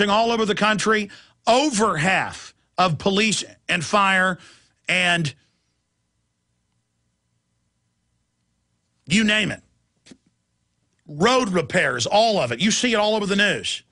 all over the country. Over half of police and fire and you name it. Road repairs, all of it. You see it all over the news.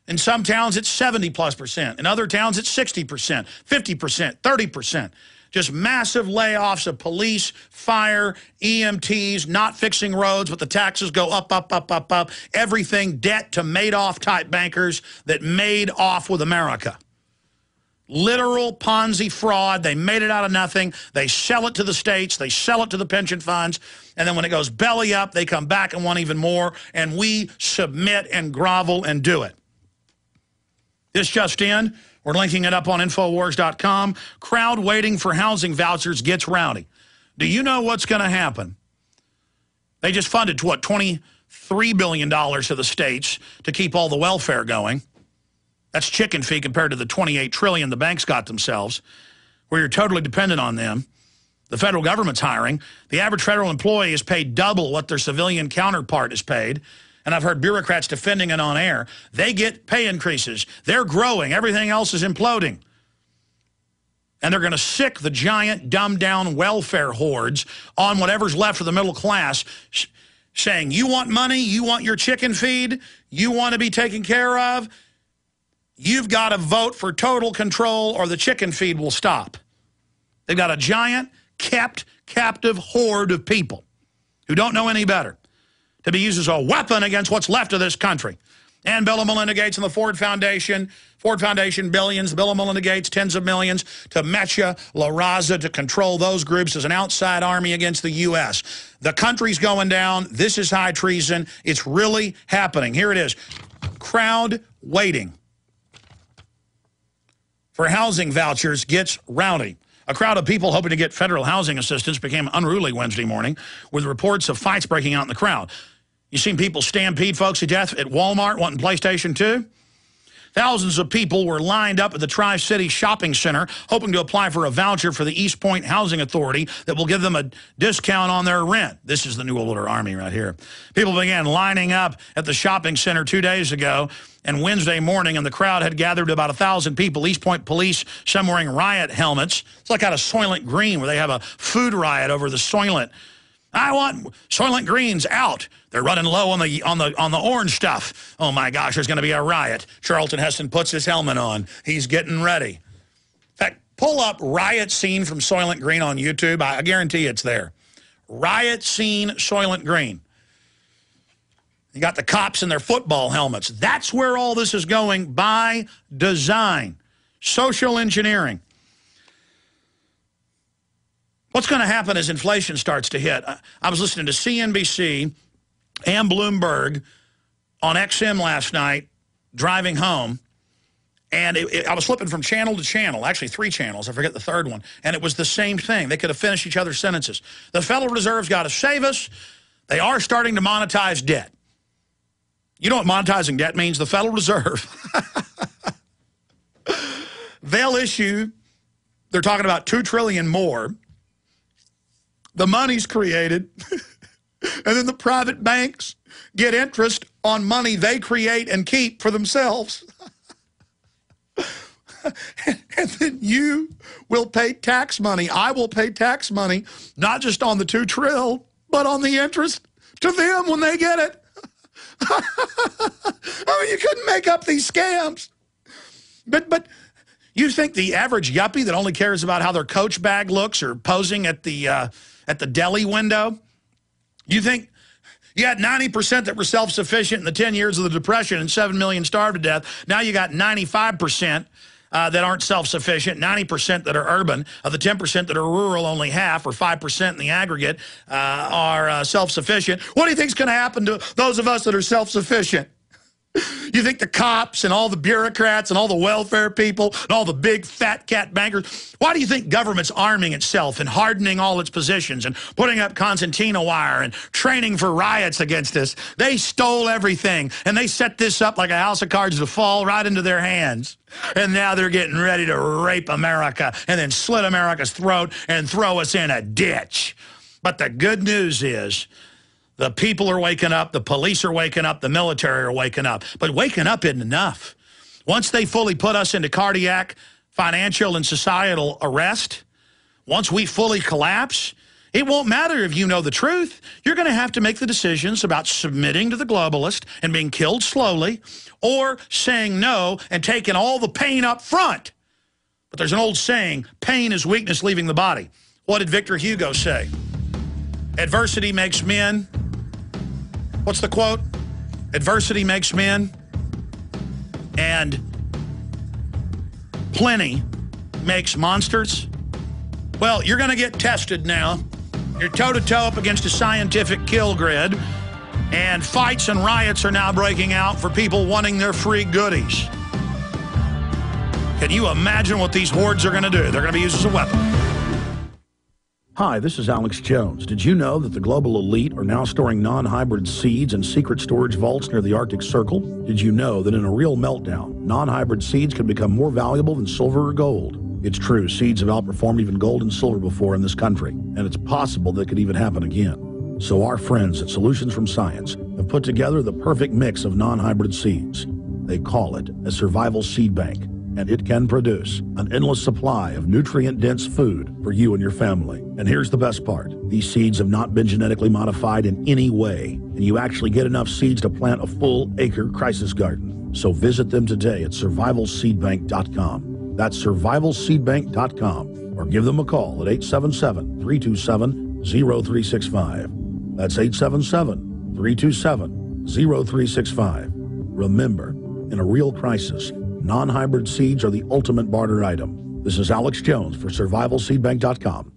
In some towns, it's 70+%. In other towns, it's 60%, 50%, 30%. Just massive layoffs of police, fire, EMTs, not fixing roads, but the taxes go up, up, up, up, up. Everything debt to Madoff-type bankers that made off with America. Literal Ponzi fraud. They made it out of nothing. They sell it to the states. They sell it to the pension funds. And then when it goes belly up, they come back and want even more. And we submit and grovel and do it. This just in. We're linking it up on Infowars.com. Crowd waiting for housing vouchers gets rowdy. Do you know what's going to happen? They just funded, what, $23 billion to the states to keep all the welfare going. That's chicken feed compared to the $28 trillion the banks got themselves, where you're totally dependent on them. The federal government's hiring. The average federal employee is paid double what their civilian counterpart is paid. And I've heard bureaucrats defending it on air. They get pay increases. They're growing. Everything else is imploding. And they're going to sick the giant, dumbed-down welfare hordes on whatever's left of the middle class, saying, you want money? You want your chicken feed? You want to be taken care of? You've got to vote for total control or the chicken feed will stop. They've got a giant, kept captive horde of people who don't know any better to be used as a weapon against what's left of this country. And Bill and Melinda Gates and the Ford Foundation billions, Bill and Melinda Gates tens of millions, to Metcha, La Raza, to control those groups as an outside army against the U.S. The country's going down. This is high treason. It's really happening. Here it is. Crowd waiting for housing vouchers gets rowdy. A crowd of people hoping to get federal housing assistance became unruly Wednesday morning with reports of fights breaking out in the crowd. You seen people stampede folks to death at Walmart wanting PlayStation 2? Thousands of people were lined up at the Tri-City Shopping Center hoping to apply for a voucher for the East Point Housing Authority that will give them a discount on their rent. This is the New Order Army right here. People began lining up at the shopping center 2 days ago, and Wednesday morning, and the crowd had gathered about 1,000 people. East Point police, some wearing riot helmets. It's like out of Soylent Green where they have a food riot over the Soylent. I want Soylent Greens out. They're running low on the orange stuff. Oh my gosh, there's going to be a riot. Charlton Heston puts his helmet on. He's getting ready. In fact, pull up riot scene from Soylent Green on YouTube. I guarantee it's there. Riot scene Soylent Green. You got the cops in their football helmets. That's where all this is going by design. Social engineering. What's going to happen as inflation starts to hit? I was listening to CNBC and Bloomberg on XM last night, driving home, and I was flipping from channel to channel, actually 3 channels, I forget the third one, and it was the same thing. They could have finished each other's sentences. The Federal Reserve's got to save us. They are starting to monetize debt. You know what monetizing debt means? The Federal Reserve. They'll issue, they're talking about $2 trillion more. The money's created, and then the private banks get interest on money they create and keep for themselves. And then you will pay tax money. I will pay tax money, not just on the $2 trillion, but on the interest to them when they get it. I mean, you couldn't make up these scams. But you think the average yuppie that only cares about how their Coach bag looks or posing at the deli window, you think you had 90% that were self-sufficient in the 10 years of the Depression and 7 million starved to death. Now you got 95% that aren't self-sufficient, 90% that are urban. Of the 10% that are rural, only half or 5% in the aggregate are self-sufficient. What do you think is going to happen to those of us that are self-sufficient? You think the cops and all the bureaucrats and all the welfare people and all the big fat cat bankers, why do you think government's arming itself and hardening all its positions and putting up concertina wire and training for riots against us? They stole everything, and they set this up like a house of cards to fall right into their hands. And now they're getting ready to rape America and then slit America's throat and throw us in a ditch. But the good news is, the people are waking up, the police are waking up, the military are waking up. But waking up isn't enough. Once they fully put us into cardiac, financial, and societal arrest, once we fully collapse, it won't matter if you know the truth. You're going to have to make the decisions about submitting to the globalist and being killed slowly, or saying no and taking all the pain up front. But there's an old saying, pain is weakness leaving the body. What did Victor Hugo say? Adversity makes men. What's the quote? Adversity makes men, and plenty makes monsters. Well, you're going to get tested now. You're toe-to-toe up against a scientific kill grid, and fights and riots are now breaking out for people wanting their free goodies. Can you imagine what these hordes are going to do? They're going to be used as a weapon. Hi, this is Alex Jones. Did you know that the global elite are now storing non-hybrid seeds in secret storage vaults near the Arctic Circle? Did you know that in a real meltdown, non-hybrid seeds can become more valuable than silver or gold? It's true, seeds have outperformed even gold and silver before in this country, and it's possible that could even happen again. So our friends at Solutions from Science have put together the perfect mix of non-hybrid seeds. They call it a survival seed bank, and it can produce an endless supply of nutrient-dense food for you and your family. And here's the best part. These seeds have not been genetically modified in any way, and you actually get enough seeds to plant a full-acre crisis garden. So visit them today at survivalseedbank.com. That's survivalseedbank.com, or give them a call at 877-327-0365. That's 877-327-0365. Remember, in a real crisis, non-hybrid seeds are the ultimate barter item. This is Alex Jones for survivalseedbank.com.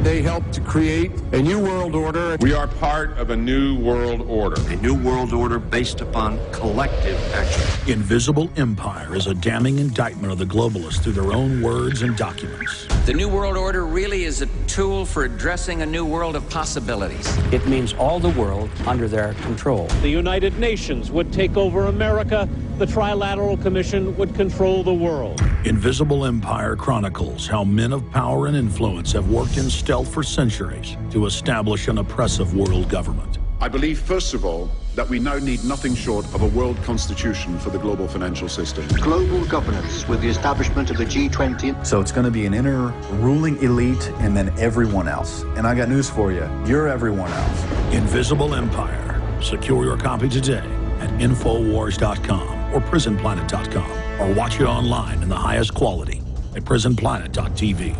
They helped to create a new world order. We are part of a new world order. A new world order based upon collective action. Invisible Empire is a damning indictment of the globalists through their own words and documents. The New World Order really is a tool for addressing a new world of possibilities. It means all the world under their control. The United Nations would take over America. The Trilateral Commission would control the world. Invisible Empire chronicles how men of power and influence have worked in stealth for centuries to establish an oppressive world government. I believe, first of all, that we now need nothing short of a world constitution for the global financial system. Global governance with the establishment of the G20. So it's going to be an inner ruling elite and then everyone else. And I got news for you. You're everyone else. Invisible Empire. Secure your copy today at Infowars.com or PrisonPlanet.com, or watch it online in the highest quality at PrisonPlanet.tv.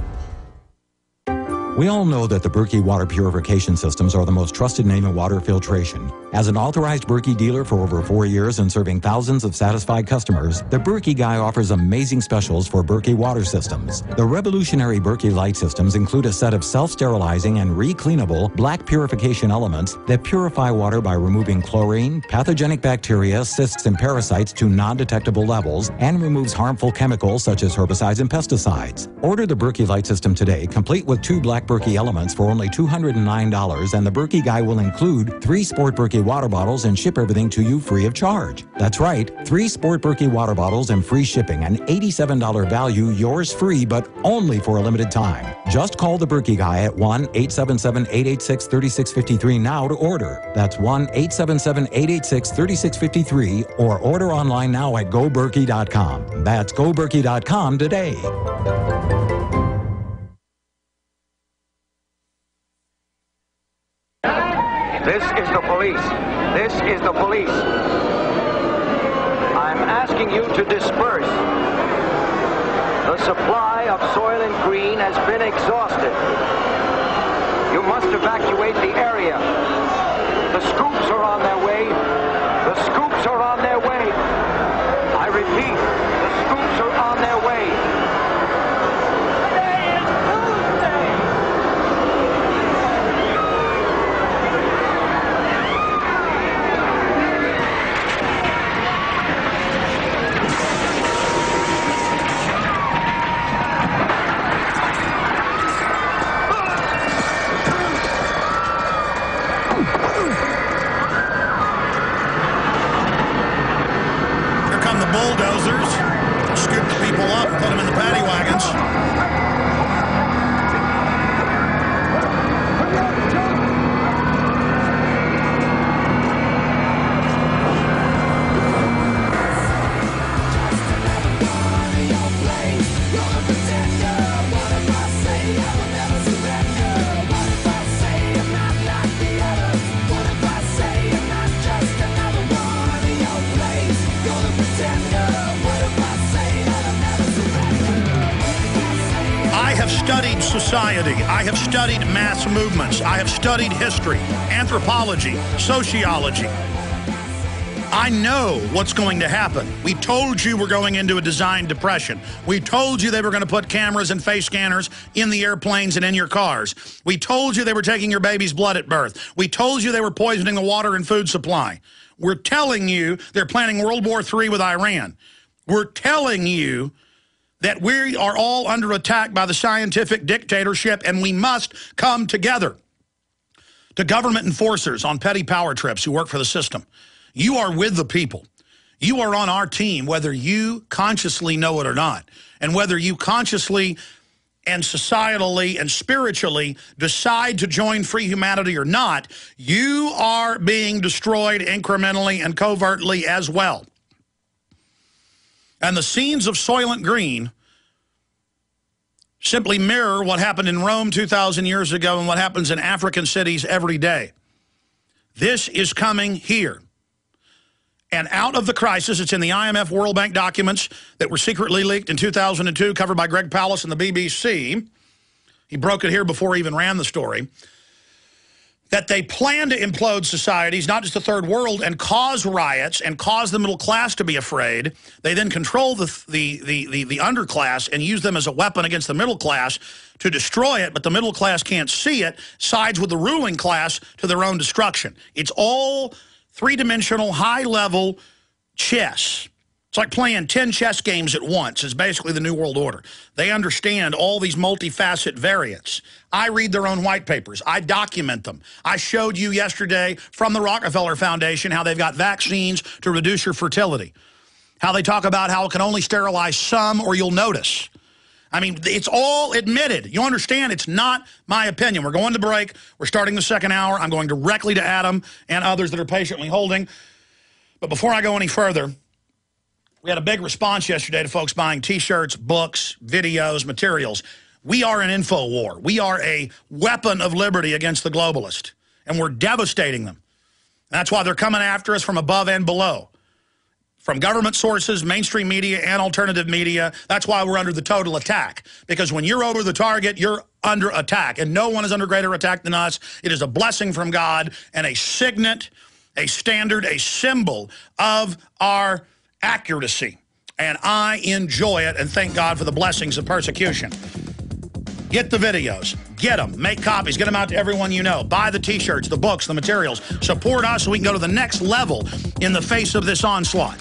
We all know that the Berkey water purification systems are the most trusted name in water filtration. As an authorized Berkey dealer for over 4 years and serving thousands of satisfied customers, the Berkey Guy offers amazing specials for Berkey water systems. The revolutionary Berkey light systems include a set of self-sterilizing and re-cleanable black purification elements that purify water by removing chlorine, pathogenic bacteria, cysts, and parasites to non-detectable levels, and removes harmful chemicals such as herbicides and pesticides. Order the Berkey light system today, complete with 2 black Berkey elements for only $209, and the Berkey Guy will include 3 Sport Berkey water bottles and ship everything to you free of charge. That's right, 3 Sport Berkey water bottles and free shipping, an $87 value, yours free, but only for a limited time. Just call the Berkey Guy at 1-877-886-3653 now to order. That's 1-877-886-3653, or order online now at GoBerkey.com. That's GoBerkey.com today. This is the police. This is the police. I'm asking you to disperse. The supply of Soylent Green has been exhausted. You must evacuate the area. The scoops are on their way. The scoops are on their way. I repeat, the scoops are on their way. society. I have studied mass movements. I have studied history, anthropology, sociology. I know what's going to happen. We told you we're going into a design depression. We told you they were going to put cameras and face scanners in the airplanes and in your cars. We told you they were taking your baby's blood at birth. We told you they were poisoning the water and food supply. We're telling you they're planning World War III with Iran. We're telling you that we are all under attack by the scientific dictatorship, and we must come together. To government enforcers on petty power trips who work for the system, you are with the people. You are on our team, whether you consciously know it or not, and whether you consciously and societally and spiritually decide to join free humanity or not, you are being destroyed incrementally and covertly as well. And the scenes of Soylent Green simply mirror what happened in Rome 2,000 years ago and what happens in African cities every day. This is coming here. And out of the crisis, it's in the IMF World Bank documents that were secretly leaked in 2002, covered by Greg Pallas and the BBC. He broke it here before he even ran the story. That they plan to implode societies, not just the third world, and cause riots and cause the middle class to be afraid. They then control the underclass and use them as a weapon against the middle class to destroy it, but the middle class can't see it, sides with the ruling class to their own destruction. It's all three-dimensional, high-level chess. It's like playing 10 chess games at once. It's basically the New World Order. They understand all these multifaceted variants. I read their own white papers. I document them. I showed you yesterday from the Rockefeller Foundation how they've got vaccines to reduce your fertility. How they talk about how it can only sterilize some or you'll notice. I mean, it's all admitted. You understand? It's not my opinion. We're going to break. We're starting the second hour. I'm going directly to Adam and others that are patiently holding. But before I go any further, we had a big response yesterday to folks buying T-shirts, books, videos, materials. We are an info war. We are a weapon of liberty against the globalist, and we're devastating them. That's why they're coming after us from above and below. From government sources, mainstream media, and alternative media. That's why we're under the total attack. Because when you're over the target, you're under attack. And no one is under greater attack than us. It is a blessing from God and a signet, a standard, a symbol of our accuracy. And I enjoy it and thank God for the blessings of persecution. Get the videos. Get them. Make copies. Get them out to everyone you know. Buy the T-shirts, the books, the materials. Support us so we can go to the next level in the face of this onslaught.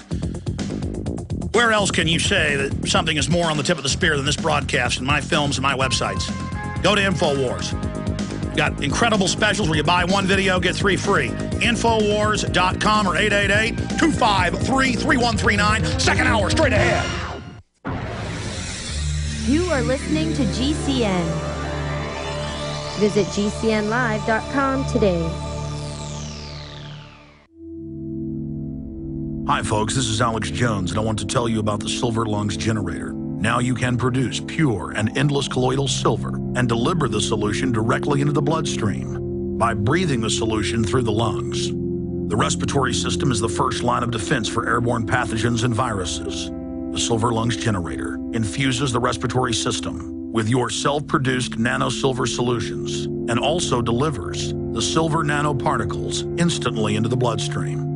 Where else can you say that something is more on the tip of the spear than this broadcast and my films and my websites? Go to InfoWars. We've got incredible specials where you buy one video, get 3 free. Infowars.com or 888-253-3139. Second hour, straight ahead. You are listening to GCN. Visit GCNlive.com today. Hi folks, this is Alex Jones, and I want to tell you about the Silver Lungs generator. Now you can produce pure and endless colloidal silver and deliver the solution directly into the bloodstream by breathing the solution through the lungs. The respiratory system is the first line of defense for airborne pathogens and viruses. The Silver Lungs generator infuses the respiratory system with your self-produced nano-silver solutions and also delivers the silver nanoparticles instantly into the bloodstream.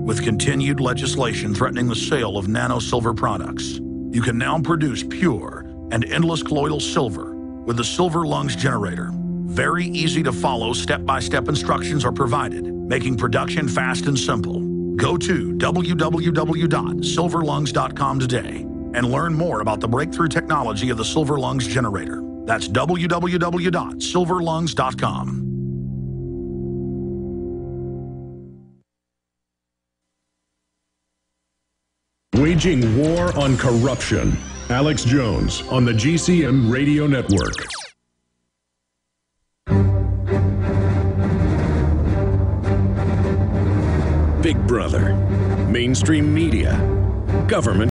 With continued legislation threatening the sale of nano-silver products, you can now produce pure and endless colloidal silver with the Silver Lungs generator. Very easy to follow step-by-step instructions are provided, making production fast and simple. Go to www.silverlungs.com today and learn more about the breakthrough technology of the Silver Lungs generator. That's www.silverlungs.com. Waging war on corruption. Alex Jones on the GCN Radio Network. Big Brother, mainstream media, government